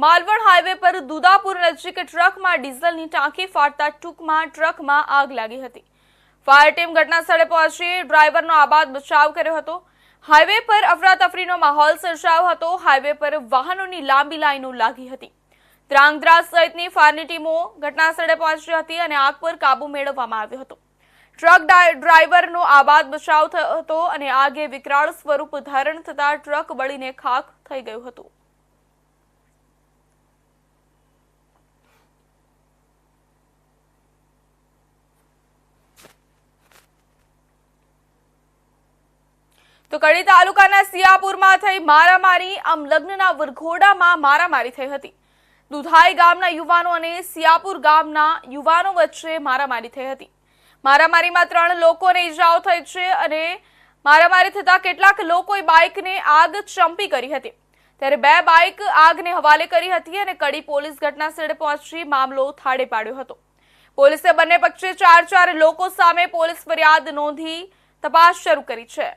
Malvan highway પર દુદાપુર નજીક ટ્રકમાં ડીઝલની ટાંકી ફાટતા ટૂંકમાં ટ્રકમાં આગ લાગી હતી। ફાયર ટીમ ઘટના સ્થળે પહોંચી ડ્રાઈવરનો આબાદ બચાવ કર્યો હતો। હાઈવે પર અફરાતફરીનો માહોલ સર્જાયો હતો। હાઈવે પર વાહનોની લાંબી લાઈનો લાગી હતી। ધ્રાંગધ્રા સહિતની ફાયરની ટીમો ઘટના સ્થળે પહોંચી હતી અને આગ પર કાબુ મેળવવામાં આવ્યો હતો। ટ્રક ડ્રાઈવરનો આબાદ બચાવ થયો હતો અને આગે વિકરાળ સ્વરૂપ ધારણ થતા ટ્રક બળીને ખાખ થઈ ગયું હતું। તો કડી તાલુકાના સિયાપુરમાં થઈ મારામારી। આમ લગ્નના વરઘોડામાં મારામારી થઈ હતી। દુધાઈ ગામના યુવાનો અને સિયાપુર ગામના યુવાનો વચ્ચે મારામારી થઈ હતી। મારામારીમાં 3 લોકોને ઈજાઓ થઈ છે અને મારામારી થતા કેટલાક લોકોએ બાઇકને આગ ચંપી કરી હતી, ત્યારે 2 બાઇક આગને હવાલે કરી હતી અને કડી પોલીસ ઘટના સ્થળે પહોંચી મામલો થાળે પાડ્યો હતો। પોલીસે બંને પક્ષે 4 લોકો સામે પોલીસ ફરિયાદ નોંધી તપાસ શરૂ કરી છે।